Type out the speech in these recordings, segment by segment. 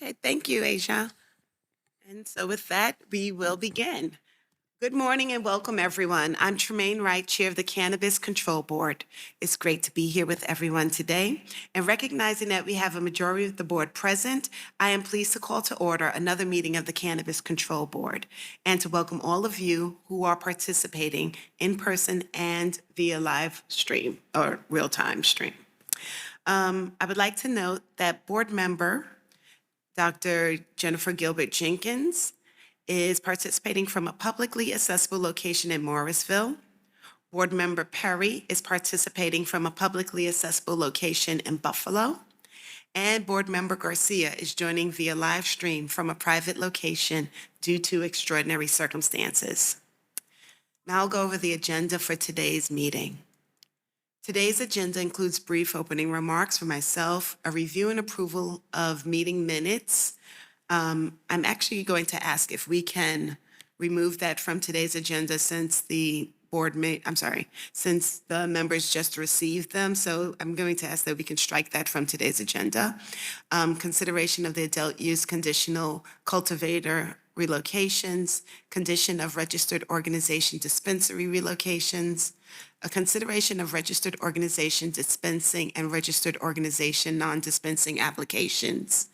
Okay, thank you, Asia. And so with that, we will begin. Good morning and welcome, everyone. I'm Tremaine Wright, Chair of the Cannabis Control Board. It's great to be here with everyone today. And recognizing that we have a majority of the board present, I am pleased to call to order another meeting of the Cannabis Control Board and to welcome all of you who are participating in person and via live stream or real-time stream. I would like to note that board member Dr. Jennifer Gilbert Jenkins is participating from a publicly accessible location in Morrisville. Board member Perry is participating from a publicly accessible location in Buffalo. And board member Garcia is joining via live stream from a private location due to extraordinary circumstances. Now I'll go over the agenda for today's meeting. Today's agenda includes brief opening remarks from myself, a review and approval of meeting minutes. I'm actually going to ask if we can remove that from today's agenda since since the members just received them. So I'm going to ask that we can strike that from today's agenda. Consideration of the adult use conditional cultivator relocations, condition of registered organization dispensary relocations, a consideration of registered organization dispensing and registered organization non-dispensing applications,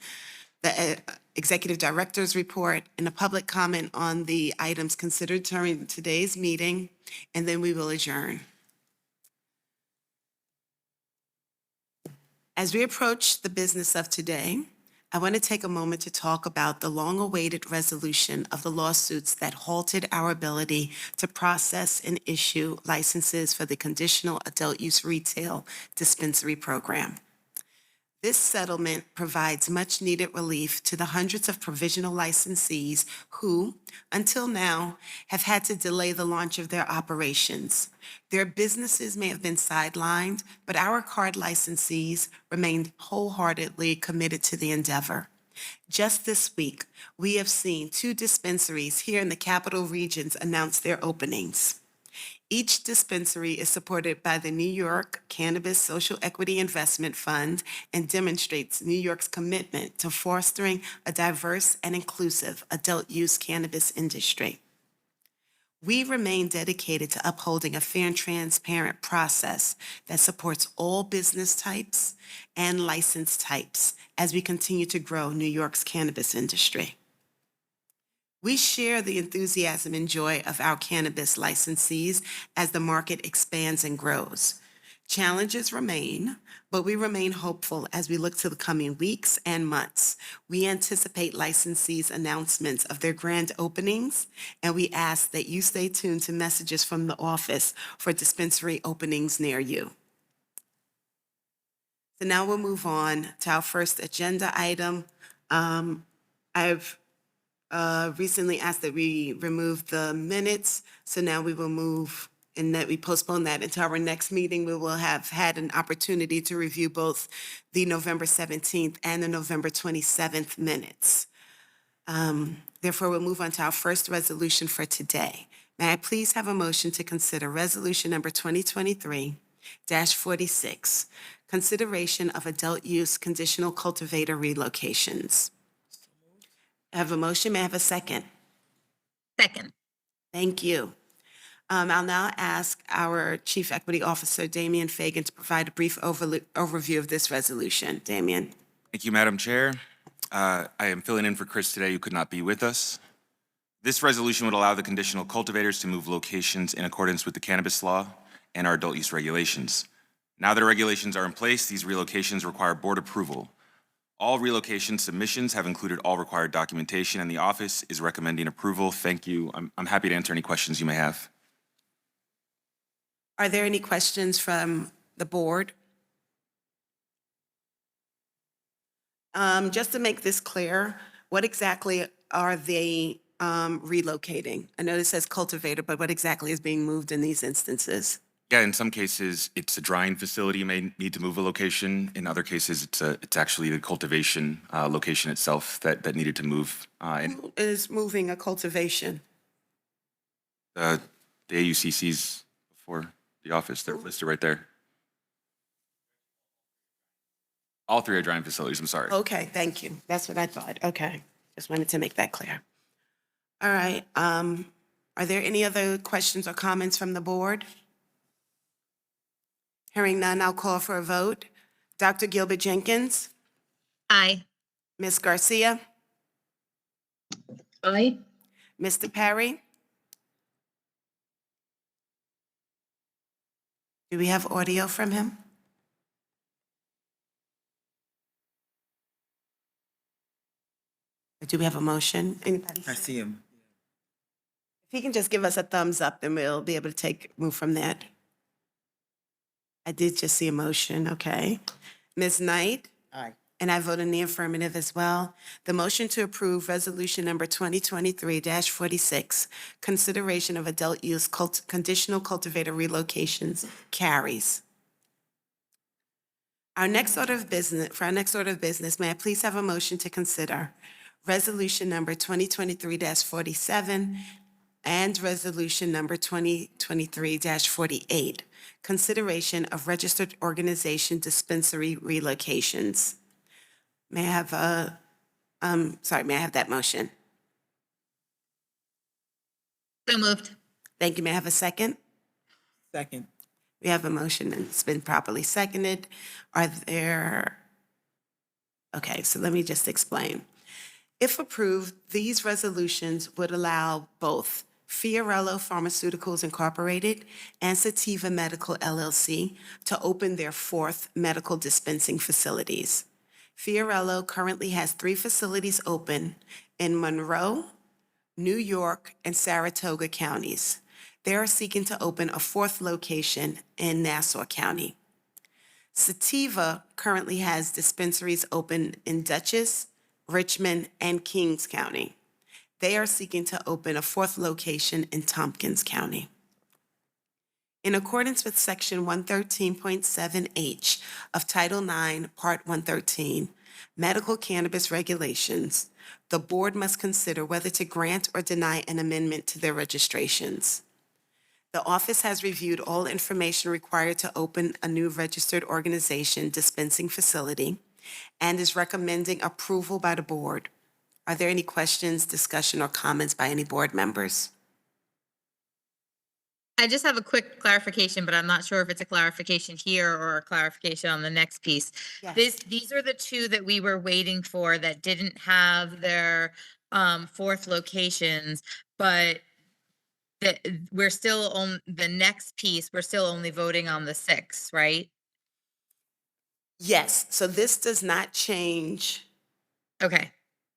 the executive director's report, and a public comment on the items considered during today's meeting, and then we will adjourn. As we approach the business of today, I want to take a moment to talk about the long-awaited resolution of the lawsuits that halted our ability to process and issue licenses for the conditional adult use retail dispensary program. This settlement provides much-needed relief to the hundreds of provisional licensees who, until now, have had to delay the launch of their operations. Their businesses may have been sidelined, but our card licensees remained wholeheartedly committed to the endeavor. Just this week, we have seen 2 dispensaries here in the capital regions announce their openings. Each dispensary is supported by the New York Cannabis Social Equity Investment Fund and demonstrates New York's commitment to fostering a diverse and inclusive adult use cannabis industry. We remain dedicated to upholding a fair and transparent process that supports all business types and license types as we continue to grow New York's cannabis industry. We share the enthusiasm and joy of our cannabis licensees as the market expands and grows. Challenges remain, but we remain hopeful as we look to the coming weeks and months. We anticipate licensees' announcements of their grand openings, and we ask that you stay tuned to messages from the office for dispensary openings near you. So now we'll move on to our first agenda item. I've recently asked that we remove the minutes, so now we will move and that we postpone that until our next meeting. We will have had an opportunity to review both the November 17th and the November 27th minutes. Therefore, we'll move on to our first resolution for today. May I please have a motion to consider resolution number 2023-46, consideration of adult use conditional cultivator relocations. I have a motion. May I have a second? Second. Thank you. I'll now ask our Chief Equity Officer, Damian Fagan, to provide a brief overview of this resolution. Damian. Thank you, Madam Chair. I am filling in for Chris today, who could not be with us. This resolution would allow the conditional cultivators to move locations in accordance with the cannabis law and our adult use regulations. Now that our regulations are in place, these relocations require board approval. All relocation submissions have included all required documentation, and the office is recommending approval. Thank you. I'm happy to answer any questions you may have. Are there any questions from the board? Just to make this clear, what exactly are they relocating? I know it says cultivator, but what exactly is being moved in these instances? Yeah, in some cases, it's a drying facility. You may need to move a location. In other cases, it's actually the cultivation location itself that needed to move. Who is moving a cultivation? The AUCC's for the office, they're listed right there. All three are drying facilities, I'm sorry. Okay, thank you. That's what I thought. Okay, just wanted to make that clear. All right, are there any other questions or comments from the board? Hearing none, I'll call for a vote. Dr. Gilbert Jenkins, Aye. Ms. Garcia, Aye. Mr. Perry? Do we have audio from him? Or do we have a motion? Anybody? I see him. If he can just give us a thumbs up, then we'll be able to move from that. I did just see a motion, okay. Ms. Knight? Aye. And I vote in the affirmative as well. The motion to approve Resolution Number 2023-46, consideration of adult use conditional cultivator relocations, carries. For our next order of business, may I please have a motion to consider Resolution Number 2023-47 and Resolution Number 2023-48, consideration of registered organization dispensary relocations. May I have may I have that motion? So moved. Thank you. May I have a second? Second. We have a motion and it's been properly seconded. Okay, so let me just explain. If approved, these resolutions would allow both Fiorello Pharmaceuticals Incorporated and Sativa Medical LLC to open their fourth medical dispensing facilities. Fiorello currently has 3 facilities open in Monroe, New York, and Saratoga counties. They are seeking to open a 4th location in Nassau County. Sativa currently has dispensaries open in Dutchess, Richmond, and Kings County. They are seeking to open a 4th location in Tompkins County. In accordance with Section 113.7H of Title IX, Part 113, Medical Cannabis Regulations, the board must consider whether to grant or deny an amendment to their registrations. The office has reviewed all information required to open a new registered organization dispensing facility and is recommending approval by the board. Are there any questions, discussion, or comments by any board members? I just have a quick clarification, but I'm not sure if it's a clarification here or a clarification on the next piece. Yes. These are the 2 that we were waiting for that didn't have their 4th locations, but we're still on the next piece. We're still only voting on the 6, right? Yes, so this does not change Okay.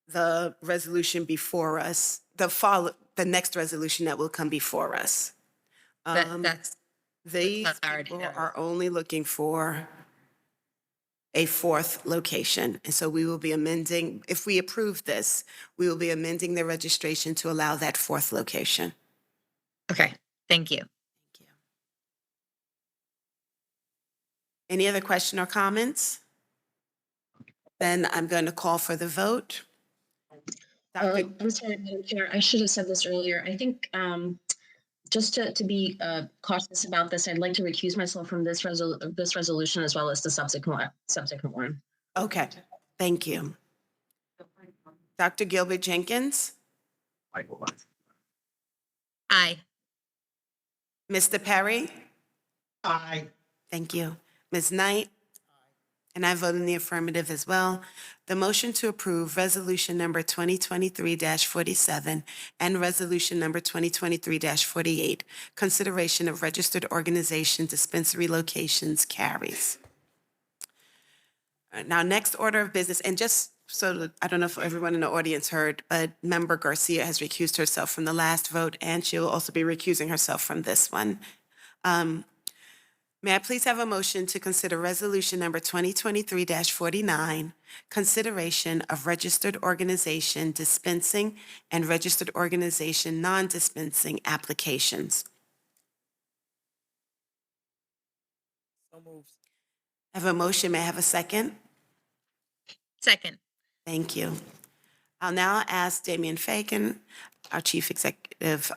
the resolution before us, the next resolution that will come before us. That's These clarity people there. are only looking for a 4th location. And so we will be amending, if we approve this, we will be amending the registration to allow that 4th location. Okay. Thank you. Thank you. Any other question or comments? Then I'm going to call for the vote. Dr. I'm sorry, Madam Chair, I should have said this earlier. I think just to be cautious about this, I'd like to recuse myself from this resolution as well as the subsequent one. Okay, thank you. Dr. Gilbert Jenkins, Aye. Mr. Perry, Aye. thank you. Ms. Knight, and I vote in the affirmative as well. The motion to approve Resolution Number 2023-47 and Resolution Number 2023-48, consideration of registered organization dispensary locations, carries. Now, next order of business, and just so that, I don't know if everyone in the audience heard, but Member Garcia has recused herself from the last vote, and she will also be recusing herself from this one. May I please have a motion to consider Resolution Number 2023-49, consideration of registered organization dispensing and registered organization non-dispensing applications. So moved. I have a motion. May I have a second? Second. Thank you. I'll now ask Damian Fagan, our Chief Executive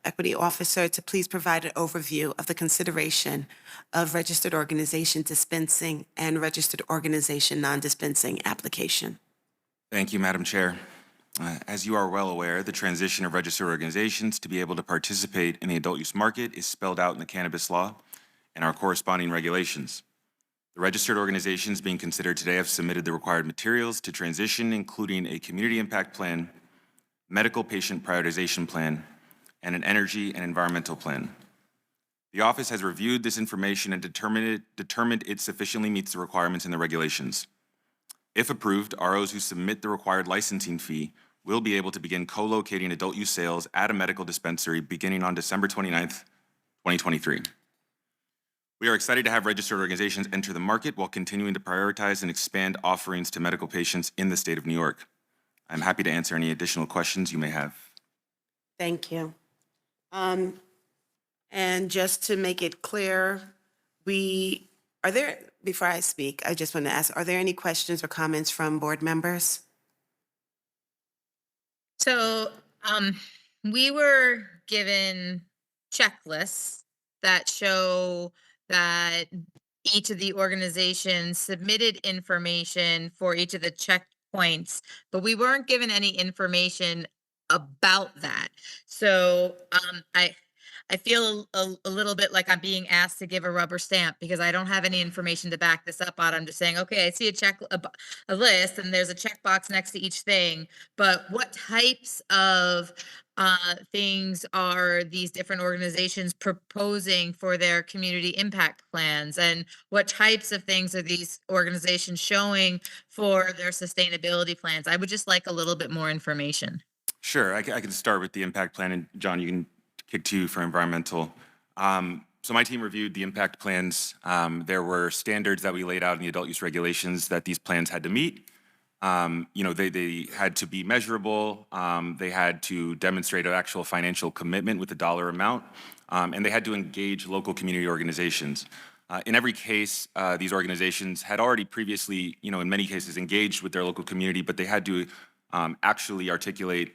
Equity Officer to please provide an overview of the consideration of registered organization dispensing and registered organization non-dispensing application. Thank you, Madam Chair. As you are well aware, the transition of registered organizations to be able to participate in the adult use market is spelled out in the cannabis law and our corresponding regulations. The registered organizations being considered today have submitted the required materials to transition, including a community impact plan, medical patient prioritization plan, and an energy and environmental plan. The office has reviewed this information and determined it sufficiently meets the requirements in the regulations. If approved, ROs who submit the required licensing fee will be able to begin co-locating adult use sales at a medical dispensary beginning on December 29th, 2023. We are excited to have registered organizations enter the market while continuing to prioritize and expand offerings to medical patients in the state of New York. I'm happy to answer any additional questions you may have. Thank you. And just to make it clear, before I speak, I just want to ask, are there any questions or comments from board members? So, we were given checklists that show that each of the organizations submitted information for each of the checkpoints, but we weren't given any information about that. So, I feel a little bit like I'm being asked to give a rubber stamp because I don't have any information to back this up on. I'm just saying, okay, I see a list and there's a checkbox next to each thing, but what types of things are these different organizations proposing for their community impact plans? And what types of things are these organizations showing for their sustainability plans? I would just like a little bit more information. Sure, I can start with the impact plan, and John, you can kick to you for environmental. So my team reviewed the impact plans. There were standards that we laid out in the adult use regulations that these plans had to meet. They had to be measurable. They had to demonstrate an actual financial commitment with a dollar amount, and they had to engage local community organizations. In every case, these organizations had already previously, in many cases, engaged with their local community, but they had to actually articulate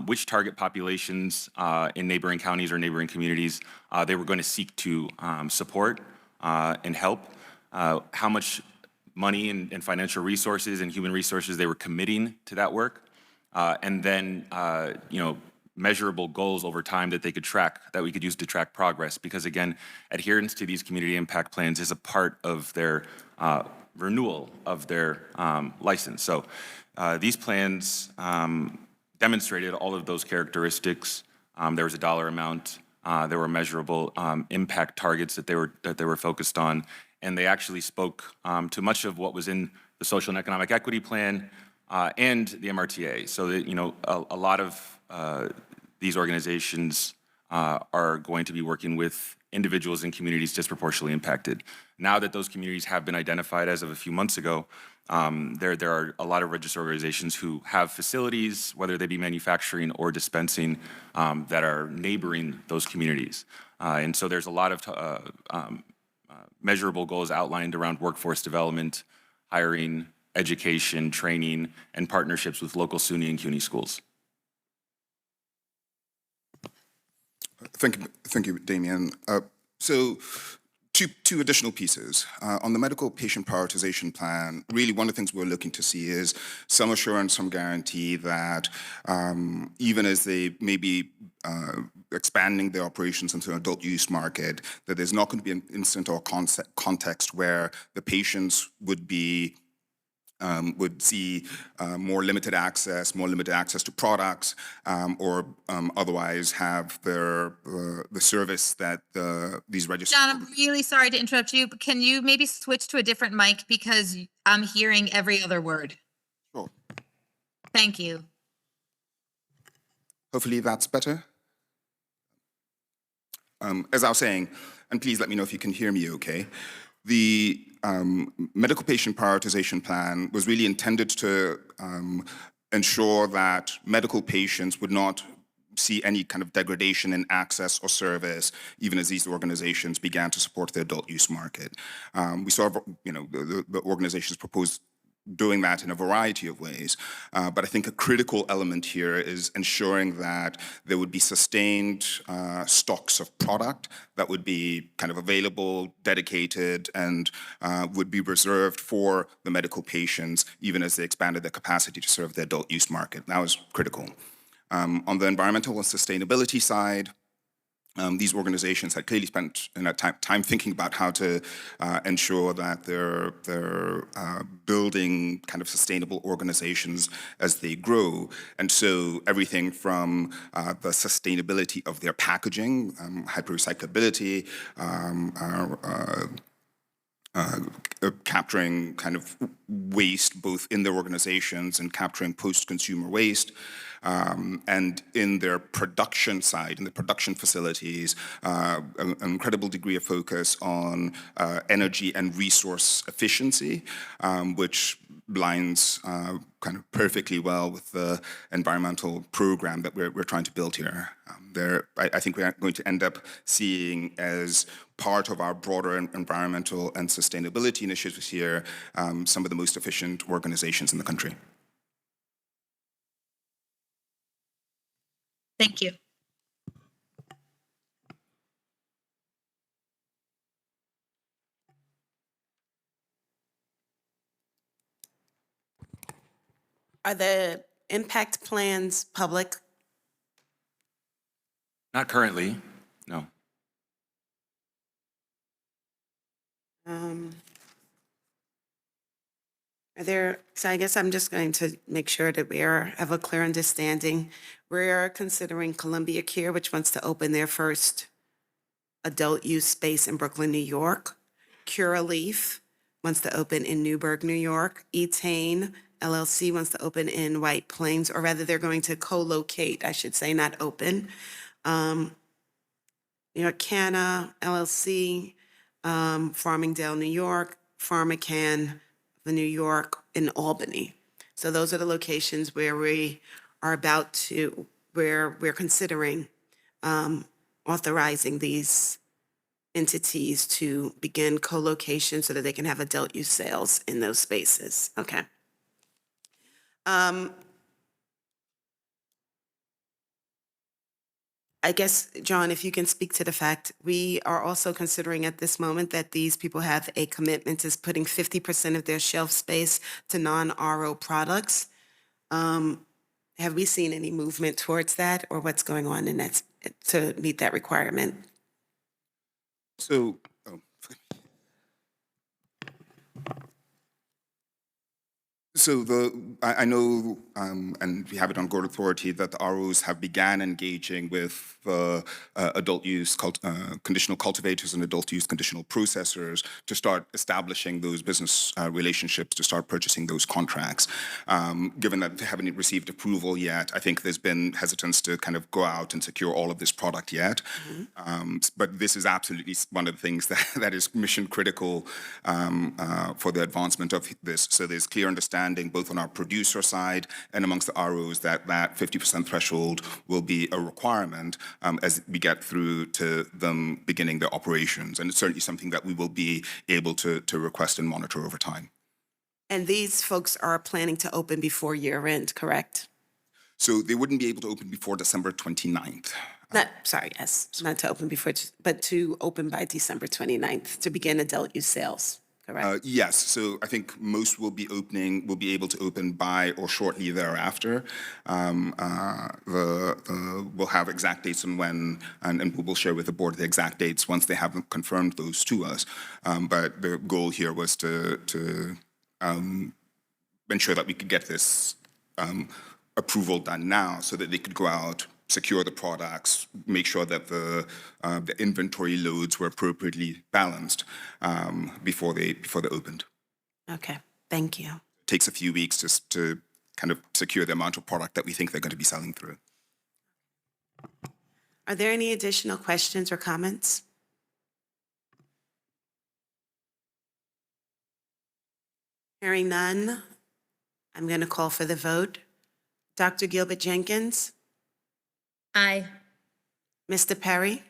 which target populations in neighboring counties or neighboring communities they were going to seek to support and help, how much money and financial resources and human resources they were committing to that work, and then measurable goals over time that they could track, that we could use to track progress. Because again, adherence to these community impact plans is a part of their renewal of their license. So these plans demonstrated all of those characteristics. There was a dollar amount. There were measurable impact targets that they were focused on, and they actually spoke to much of what was in the social and economic equity plan and the MRTA. So that a lot of these organizations are going to be working with individuals and communities disproportionately impacted. Now that those communities have been identified as of a few months ago, there are a lot of registered organizations who have facilities, whether they be manufacturing or dispensing, that are neighboring those communities. And so there's a lot of measurable goals outlined around workforce development, hiring, education, training, and partnerships with local SUNY and CUNY schools. Thank you, Damien. So two additional pieces. On the medical patient prioritization plan, really one of the things we're looking to see is some assurance, some guarantee that even as they may be expanding their operations into an adult use market, that there's not going to be an incident or context where the patients would see more limited access to products, or otherwise have the service that these registered. John, I'm really sorry to interrupt you, but can you maybe switch to a different mic because I'm hearing every other word? Sure. Thank you. Hopefully that's better. As I was saying, and please let me know if you can hear me okay, the medical patient prioritization plan was really intended to ensure that medical patients would not see any kind of degradation in access or service, even as these organizations began to support the adult use market. We saw, the organizations proposed doing that in a variety of ways. But I think a critical element here is ensuring that there would be sustained stocks of product that would be kind of available, dedicated, and would be reserved for the medical patients, even as they expanded their capacity to serve the adult use market. That was critical. On the environmental and sustainability side, these organizations had clearly spent time thinking about how to ensure that they're building kind of sustainable organizations as they grow. And so everything from the sustainability of their packaging, hyperrecyclability, capturing kind of waste both in their organizations and capturing post-consumer waste, and in their production side, in the production facilities, an incredible degree of focus on energy and resource efficiency, which lines kind of perfectly well with the environmental program that we're trying to build here. I think we're going to end up seeing as part of our broader environmental and sustainability initiatives here, some of the most efficient organizations in the country. Thank you. Are the impact plans public? Not currently, no. So I guess I'm just going to make sure that have a clear understanding. We're considering Columbia Care, which wants to open their first adult use space in Brooklyn, New York. Curaleaf wants to open in Newburgh, New York. Etain LLC wants to open in White Plains, or rather they're going to co-locate, I should say, not open. New York Canna LLC, Farmingdale, New York, PharmaCann, New York, in Albany. So those are the locations where we're considering authorizing these entities to begin co-location so that they can have adult use sales in those spaces. Okay. I guess, John, if you can speak to the fact, we are also considering at this moment that these people have a commitment to putting 50% of their shelf space to non-RO products. Have we seen any movement towards that, or what's going on in that to meet that requirement? So, I know, and we have it on good authority, that the ROs have began engaging with the adult use conditional cultivators and adult use conditional processors to start establishing those business relationships, to start purchasing those contracts. Given that they haven't received approval yet, I think there's been hesitance to kind of go out and secure all of this product yet. But this is absolutely one of the things that is mission critical for the advancement of this. So there's clear understanding both on our producer side and amongst the ROs that 50% threshold will be a requirement as we get through to them beginning their operations. And it's certainly something that we will be able to request and monitor over time. And these folks are planning to open before year end, correct? So they wouldn't be able to open before December 29th. Not to open before, but to open by December 29th to begin adult use sales, correct? Yes, so I think most will be able to open by or shortly thereafter. We'll have exact dates on when, and we'll share with the board the exact dates once they have confirmed those to us. But the goal here was to ensure that we could get this approval done now so that they could go out, secure the products, make sure that the inventory loads were appropriately balanced before they opened. Okay, thank you. It takes a few weeks just to kind of secure the amount of product that we think they're going to be selling through. Are there any additional questions or comments? Hearing none, I'm going to call for the vote. Dr. Gilbert Jenkins? Aye. Mr. Perry?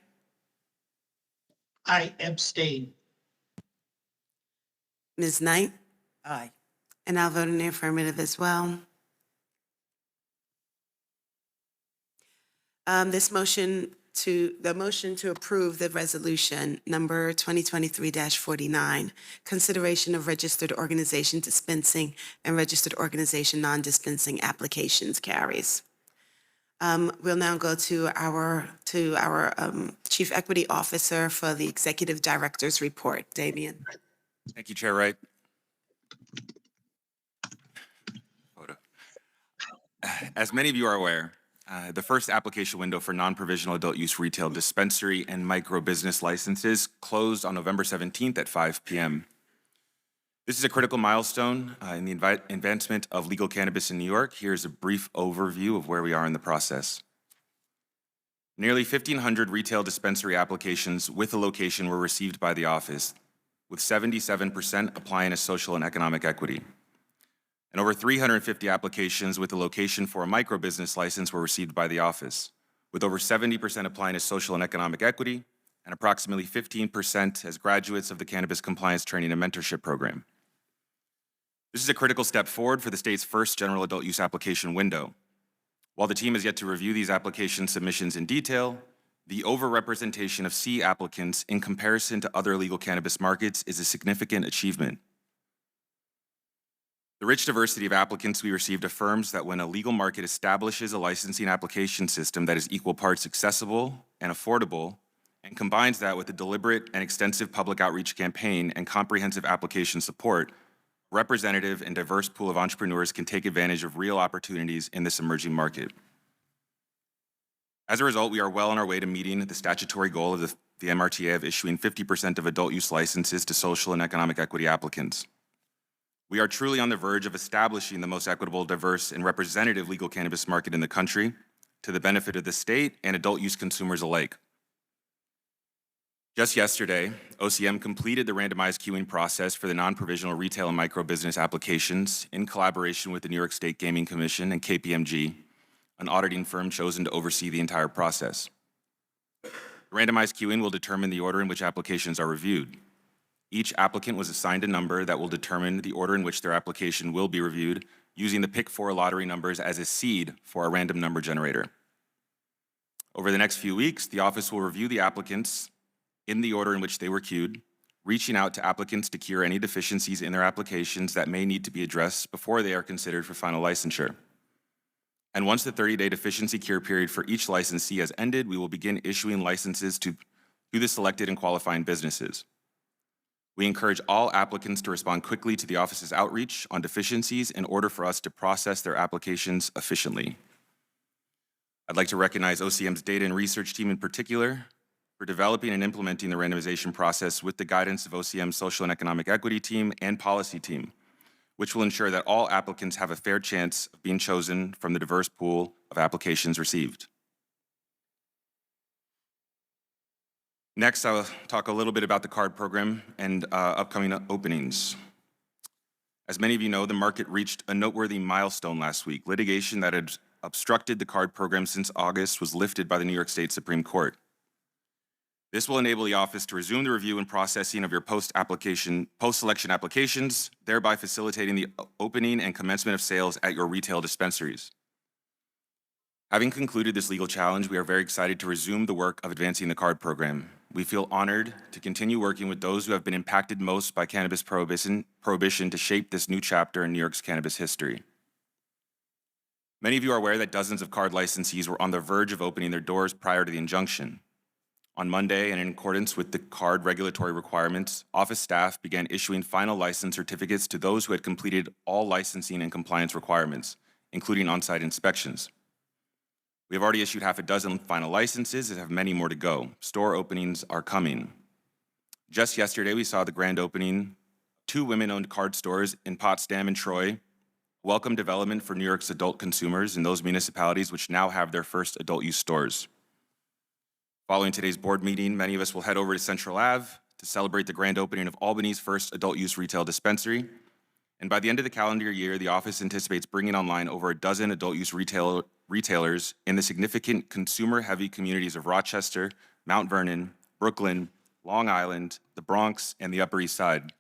I abstain. Ms. Knight? Aye. And I'll vote in the affirmative as well. The motion to approve the resolution number 2023-49, consideration of registered organization dispensing and registered organization non-dispensing applications carries. We'll now go to our Chief Equity Officer for the Executive Director's report. Damian. Thank you, Chair Wright. Photo. As many of you are aware, the first application window for non-provisional adult use retail dispensary and micro business licenses closed on November 17th at 5 p.m. This is a critical milestone in the advancement of legal cannabis in New York. Here's a brief overview of where we are in the process. Nearly 1,500 retail dispensary applications with a location were received by the office, with 77% applying as social and economic equity. And over 350 applications with a location for a micro business license were received by the office, with over 70% applying as social and economic equity and approximately 15% as graduates of the Cannabis Compliance Training and Mentorship Program. This is a critical step forward for the state's first general adult use application window. While the team has yet to review these application submissions in detail, the overrepresentation of C applicants in comparison to other legal cannabis markets is a significant achievement. The rich diversity of applicants we received affirms that when a legal market establishes a licensing application system that is equal parts accessible and affordable, and combines that with a deliberate and extensive public outreach campaign and comprehensive application support, a representative and diverse pool of entrepreneurs can take advantage of real opportunities in this emerging market. As a result, we are well on our way to meeting the statutory goal of the MRTA of issuing 50% of adult use licenses to social and economic equity applicants. We are truly on the verge of establishing the most equitable, diverse, and representative legal cannabis market in the country to the benefit of the state and adult use consumers alike. Just yesterday, OCM completed the randomized queuing process for the non-provisional retail and micro business applications in collaboration with the New York State Gaming Commission and KPMG, an auditing firm chosen to oversee the entire process. The randomized queuing will determine the order in which applications are reviewed. Each applicant was assigned a number that will determine the order in which their application will be reviewed, using the Pick 4 lottery numbers as a seed for a random number generator. Over the next few weeks, the office will review the applicants in the order in which they were queued, reaching out to applicants to cure any deficiencies in their applications that may need to be addressed before they are considered for final licensure. And once the 30-day deficiency cure period for each licensee has ended, we will begin issuing licenses to the selected and qualifying businesses. We encourage all applicants to respond quickly to the office's outreach on deficiencies in order for us to process their applications efficiently. I'd like to recognize OCM's data and research team in particular for developing and implementing the randomization process with the guidance of OCM's social and economic equity team and policy team, which will ensure that all applicants have a fair chance of being chosen from the diverse pool of applications received. Next, I'll talk a little bit about the card program and upcoming openings. As many of you know, the market reached a noteworthy milestone last week. Litigation that had obstructed the card program since August was lifted by the New York State Supreme Court. This will enable the office to resume the review and processing of your post-selection applications, thereby facilitating the opening and commencement of sales at your retail dispensaries. Having concluded this legal challenge, we are very excited to resume the work of advancing the card program. We feel honored to continue working with those who have been impacted most by cannabis prohibition to shape this new chapter in New York's cannabis history. Many of you are aware that dozens of card licensees were on the verge of opening their doors prior to the injunction. On Monday, and in accordance with the card regulatory requirements, office staff began issuing final license certificates to those who had completed all licensing and compliance requirements, including on-site inspections. We have already issued half a dozen final licenses and have many more to go. Store openings are coming. Just yesterday, we saw the grand opening, 2 women-owned card stores in Potsdam and Troy, welcome development for New York's adult consumers in those municipalities which now have their first adult use stores. Following today's board meeting, many of us will head over to Central Ave to celebrate the grand opening of Albany's first adult use retail dispensary. And by the end of the calendar year, the office anticipates bringing online over a dozen adult use retailers in the significant consumer-heavy communities of Rochester, Mount Vernon, Brooklyn, Long Island, the Bronx, and the Upper East Side.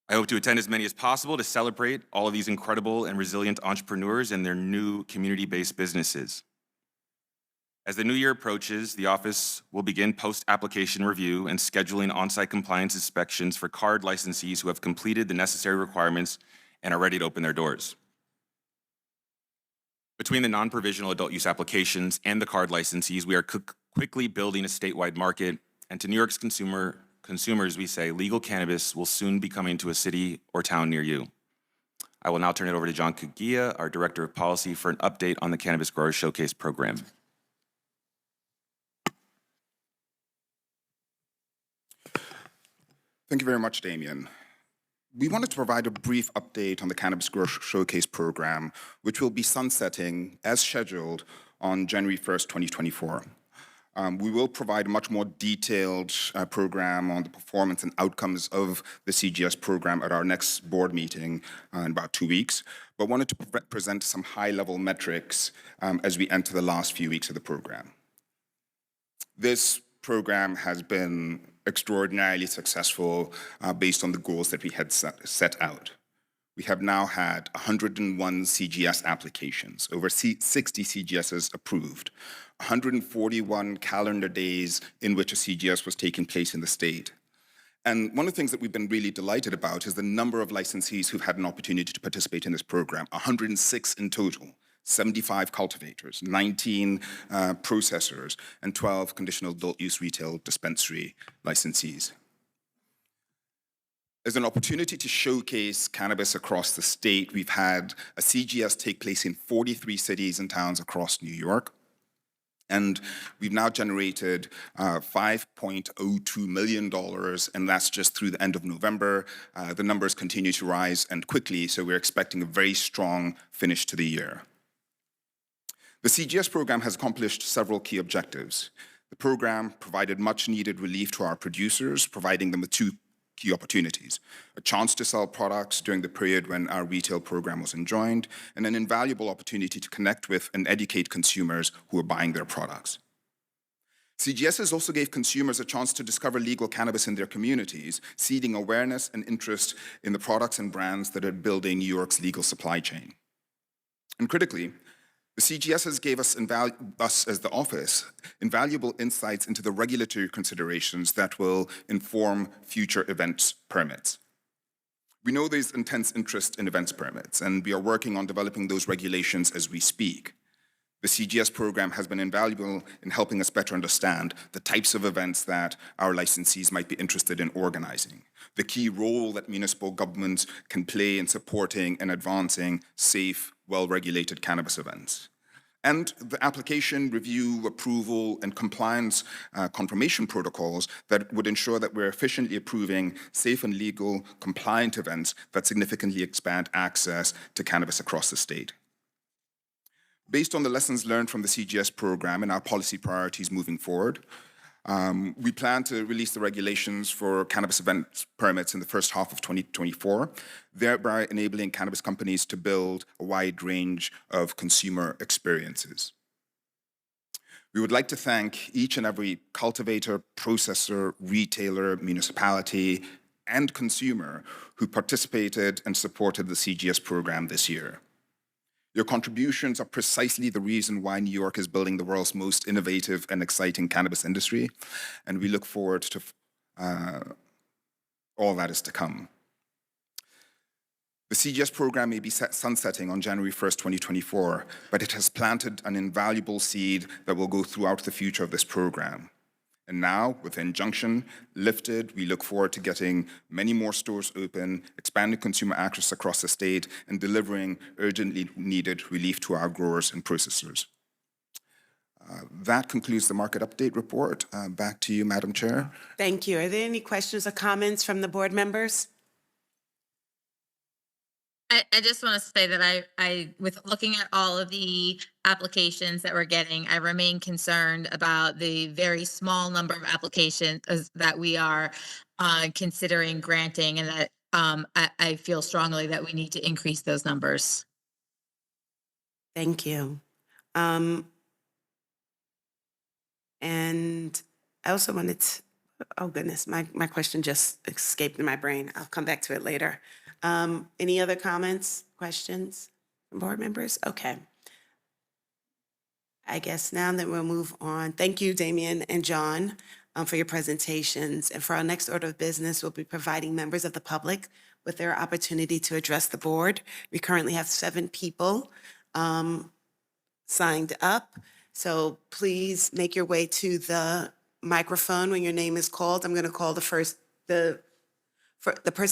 I hope to attend as many as possible to celebrate all of these incredible and resilient entrepreneurs and their new community-based businesses. As the new year approaches, the office will begin post-application review and scheduling on-site compliance inspections for card licensees who have completed the necessary requirements and are ready to open their doors. Between the non-provisional adult use applications and the card licensees, we are quickly building a statewide market, and to New York's consumers, we say legal cannabis will soon be coming to a city or town near you. I will now turn it over to John Kugia, our Director of Policy, for an update on the Cannabis Growers Showcase program. Thank you very much, Damien. We wanted to provide a brief update on the Cannabis Growers Showcase program, which will be sunsetting as scheduled on January 1st, 2024. We will provide a much more detailed program on the performance and outcomes of the CGS program at our next board meeting in about 2 weeks, but wanted to present some high-level metrics as we enter the last few weeks of the program. This program has been extraordinarily successful based on the goals that we had set out. We have now had 101 CGS applications, over 60 CGSs approved, 141 calendar days in which a CGS was taking place in the state. And one of the things that we've been really delighted about is the number of licensees who've had an opportunity to participate in this program, 106 in total. 75 cultivators, 19 processors, and 12 conditional adult use retail dispensary licensees. As an opportunity to showcase cannabis across the state, we've had a CGS take place in 43 cities and towns across New York. And we've now generated $5.02 million, and that's just through the end of November. The numbers continue to rise and quickly, so we're expecting a very strong finish to the year. The CGS program has accomplished several key objectives. The program provided much needed relief to our producers, providing them with two key opportunities: a chance to sell products during the period when our retail program was enjoined, and an invaluable opportunity to connect with and educate consumers who are buying their products. CGSs also gave consumers a chance to discover legal cannabis in their communities, seeding awareness and interest in the products and brands that are building New York's legal supply chain. And critically, the CGSs gave us as the office invaluable insights into the regulatory considerations that will inform future events permits. We know there's intense interest in events permits, and we are working on developing those regulations as we speak. The CGS program has been invaluable in helping us better understand the types of events that our licensees might be interested in organizing, the key role that municipal governments can play in supporting and advancing safe, well-regulated cannabis events. And the application, review, approval, and compliance confirmation protocols that would ensure that we're efficiently approving safe and legal compliant events that significantly expand access to cannabis across the state. Based on the lessons learned from the CGS program and our policy priorities moving forward, we plan to release the regulations for cannabis event permits in the first half of 2024, thereby enabling cannabis companies to build a wide range of consumer experiences. We would like to thank each and every cultivator, processor, retailer, municipality, and consumer who participated and supported the CGS program this year. Your contributions are precisely the reason why New York is building the world's most innovative and exciting cannabis industry, and we look forward to all that is to come. The CGS program may be sunsetting on January 1st, 2024, but it has planted an invaluable seed that will go throughout the future of this program. And now, with the injunction lifted, we look forward to getting many more stores open, expanding consumer access across the state, and delivering urgently needed relief to our growers and processors. That concludes the market update report. Back to you, Madam Chair. Thank you. Are there any questions or comments from the board members? I just want to say that I, with looking at all of the applications that we're getting, I remain concerned about the very small number of applications that we are considering granting, and that I feel strongly that we need to increase those numbers. Thank you. And I also wanted to, Oh goodness, my question just escaped in my brain. I'll come back to it later. Any other comments, questions from board members? Okay. I guess now that we'll move on. Thank you, Damien and John, for your presentations. And for our next order of business, we'll be providing members of the public with their opportunity to address the board. We currently have 7 people signed up. So please make your way to the microphone when your name is called. I'm going to call the person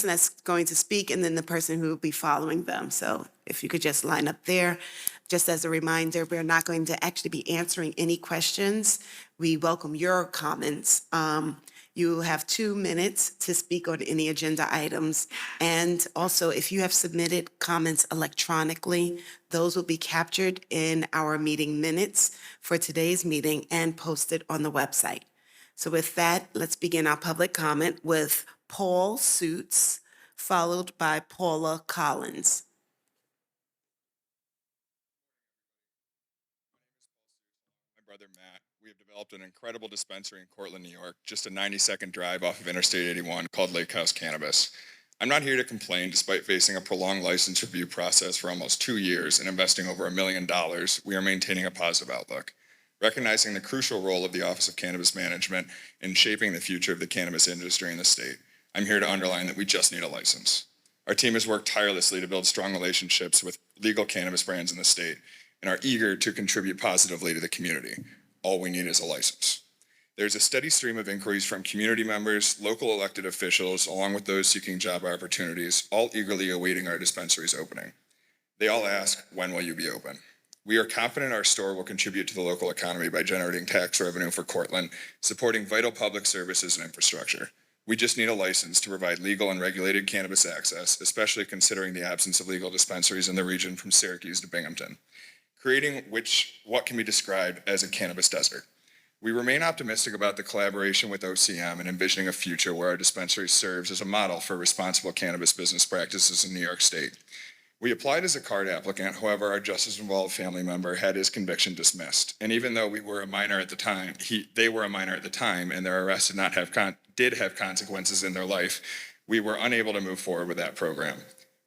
that's going to speak and then the person who will be following them. So if you could just line up there. Just as a reminder, we're not going to actually be answering any questions. We welcome your comments. You have 2 minutes to speak on any agenda items. And also, if you have submitted comments electronically, those will be captured in our meeting minutes for today's meeting and posted on the website. So with that, let's begin our public comment with Paul Suits, followed by Paula Collins. My brother Matt, we have developed an incredible dispensary in Cortland, New York, just a 90-second drive off of Interstate 81 called Lake House Cannabis. I'm not here to complain despite facing a prolonged license review process for almost 2 years and investing over $1 million. We are maintaining a positive outlook. Recognizing the crucial role of the Office of Cannabis Management in shaping the future of the cannabis industry in the state, I'm here to underline that we just need a license. Our team has worked tirelessly to build strong relationships with legal cannabis brands in the state and are eager to contribute positively to the community. All we need is a license. There's a steady stream of inquiries from community members, local elected officials, along with those seeking job opportunities, all eagerly awaiting our dispensary's opening. They all ask, when will you be open? We are confident our store will contribute to the local economy by generating tax revenue for Cortland, supporting vital public services and infrastructure. We just need a license to provide legal and regulated cannabis access, especially considering the absence of legal dispensaries in the region from Syracuse to Binghamton, creating what can be described as a cannabis desert. We remain optimistic about the collaboration with OCM and envisioning a future where our dispensary serves as a model for responsible cannabis business practices in New York State. We applied as a card applicant, however, our justice-involved family member had his conviction dismissed. And even though we were a minor at the time, they were a minor at the time, and their arrest did have consequences in their life, we were unable to move forward with that program.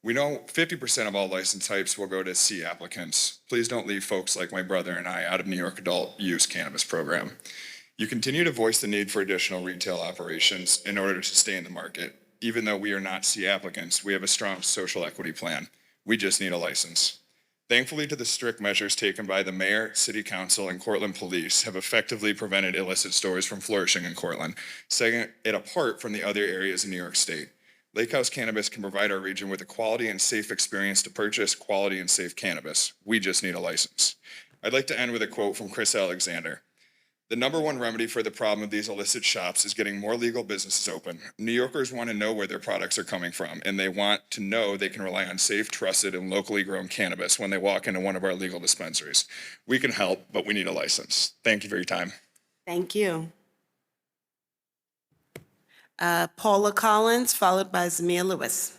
We know 50% of all license types will go to C applicants. Please don't leave folks like my brother and I out of New York adult use cannabis program. You continue to voice the need for additional retail operations in order to stay in the market. Even though we are not C applicants, we have a strong social equity plan. We just need a license. Thankfully, the strict measures taken by the mayor, city council, and Cortland police have effectively prevented illicit stores from flourishing in Cortland, setting it apart from the other areas in New York State. Lake House Cannabis can provide our region with a quality and safe experience to purchase quality and safe cannabis. We just need a license. I'd like to end with a quote from Chris Alexander. The number one remedy for the problem of these illicit shops is getting more legal businesses open. New Yorkers want to know where their products are coming from, and they want to know they can rely on safe, trusted, and locally grown cannabis when they walk into one of our legal dispensaries. We can help, but we need a license. Thank you for your time. Thank you. Paula Collins, followed by Zamia Lewis.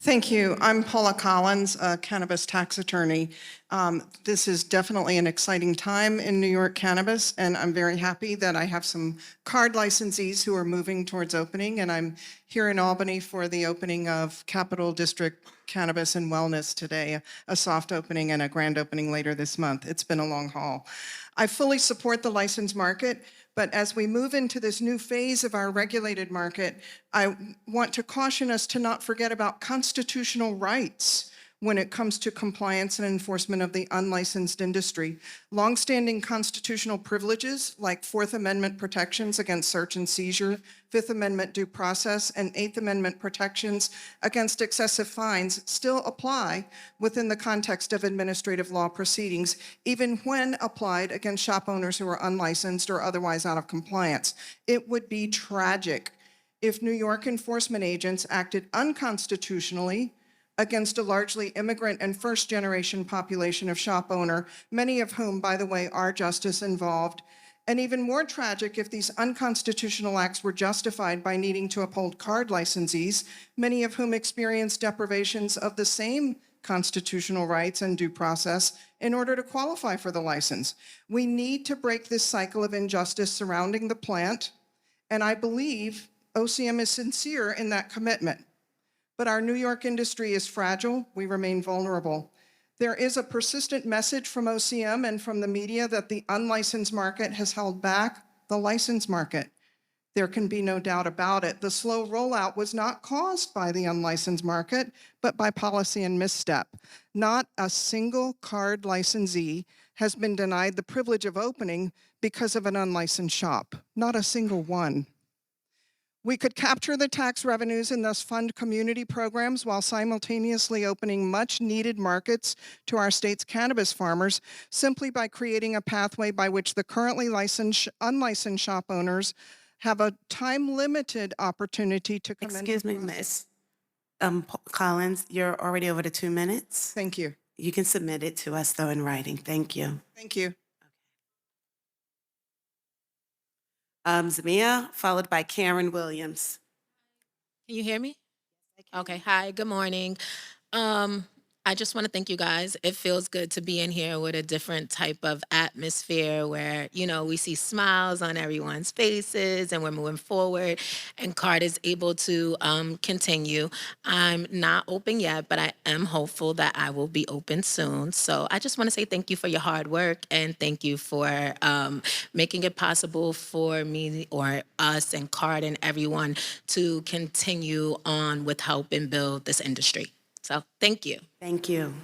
Thank you. I'm Paula Collins, a cannabis tax attorney. This is definitely an exciting time in New York cannabis, and I'm very happy that I have some card licensees who are moving towards opening, and I'm here in Albany for the opening of Capital District Cannabis and Wellness today, a soft opening and a grand opening later this month. It's been a long haul. I fully support the license market, but as we move into this new phase of our regulated market, I want to caution us to not forget about constitutional rights when it comes to compliance and enforcement of the unlicensed industry. Longstanding constitutional privileges like Fourth Amendment protections against search and seizure, Fifth Amendment due process, and Eighth Amendment protections against excessive fines still apply within the context of administrative law proceedings, even when applied against shop owners who are unlicensed or otherwise out of compliance. It would be tragic if New York enforcement agents acted unconstitutionally against a largely immigrant and first-generation population of shop owner, many of whom, by the way, are justice involved. And even more tragic if these unconstitutional acts were justified by needing to uphold card licensees, many of whom experience deprivations of the same constitutional rights and due process in order to qualify for the license. We need to break this cycle of injustice surrounding the plant And I believe OCM is sincere in that commitment. But our New York industry is fragile. We remain vulnerable. There is a persistent message from OCM and from the media that the unlicensed market has held back the licensed market. There can be no doubt about it. The slow rollout was not caused by the unlicensed market, but by policy and misstep. Not a single card licensee has been denied the privilege of opening because of an unlicensed shop. Not a single one. We could capture the tax revenues and thus fund community programs while simultaneously opening much needed markets to our state's cannabis farmers simply by creating a pathway by which the currently unlicensed shop owners have a time-limited opportunity to come in. Excuse me, Miss Collins, you're already over the 2 minutes. Thank you. You can submit it to us, though, in writing. Thank you. Thank you. Zamia, followed by Karen Williams. Can you hear me? Okay. Hi, good morning. I just want to thank you guys. It feels good to be in here with a different type of atmosphere where, we see smiles on everyone's faces and we're moving forward and CARD is able to continue. I'm not open yet, but I am hopeful that I will be open soon. So I just want to say thank you for your hard work and thank you for making it possible for me or us and CARD and everyone to continue on with helping build this industry. So thank you. Thank you.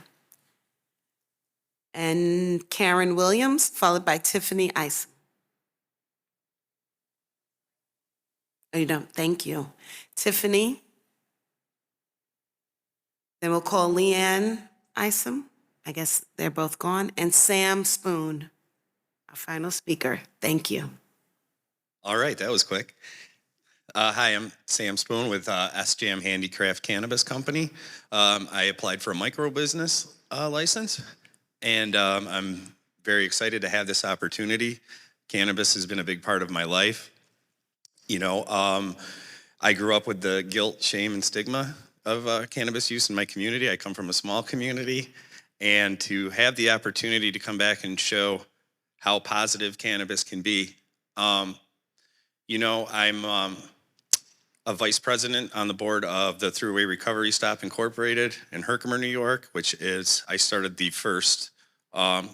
And Karen Williams, followed by Tiffany Ice. Oh, you don't? Thank you. Tiffany. Then we'll call Leanne Isom. I guess they're both gone. And Sam Spoon, our final speaker. Thank you. All right, that was quick. Hi, I'm Sam Spoon with SJM Handicraft Cannabis Company. I applied for a micro business license, and I'm very excited to have this opportunity. Cannabis has been a big part of my life. I grew up with the guilt, shame, and stigma of cannabis use in my community. I come from a small community, and to have the opportunity to come back and show how positive cannabis can be. I'm a vice president on the board of the Thruway Recovery Stop Incorporated in Herkimer, New York, which is, I started the first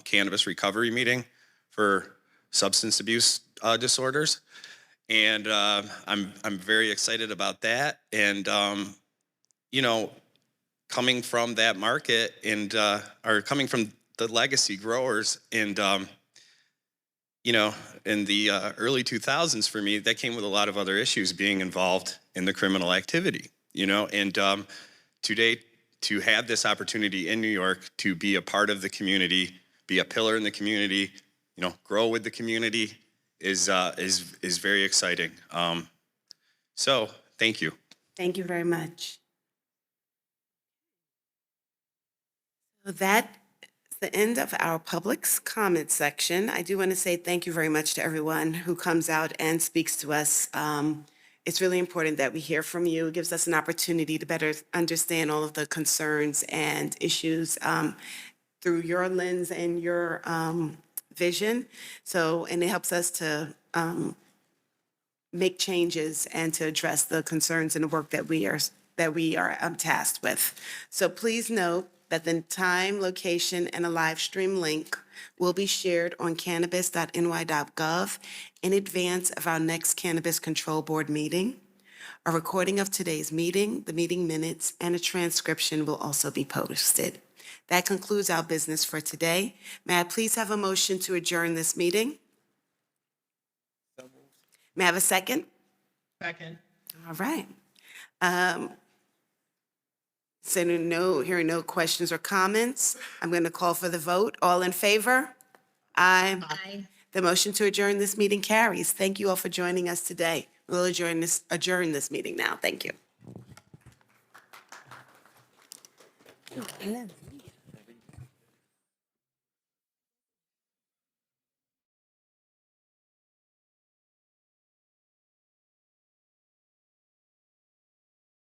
cannabis recovery meeting for substance abuse disorders. And I'm very excited about that. And, coming from that market and, or coming from the legacy growers and, in the early 2000s for me, that came with a lot of other issues being involved in the criminal activity, and today to have this opportunity in New York to be a part of the community, be a pillar in the community, grow with the community is very exciting. So thank you. Thank you very much. So that is the end of our public's comment section. I do want to say thank you very much to everyone who comes out and speaks to us. It's really important that we hear from you. It gives us an opportunity to better understand all of the concerns and issues through your lens and your vision. And it helps us to make changes and to address the concerns and the work that we are tasked with. So please note that the time, location, and a live stream link will be shared on cannabis.ny.gov in advance of our next Cannabis Control Board meeting. A recording of today's meeting, the meeting minutes, and a transcription will also be posted. That concludes our business for today. May I please have a motion to adjourn this meeting? May I have a second? Second. All right. So hearing no questions or comments, I'm going to call for the vote. All in favor? Aye. Aye. The motion to adjourn this meeting carries. Thank you all for joining us today. We'll adjourn this meeting now. Thank you.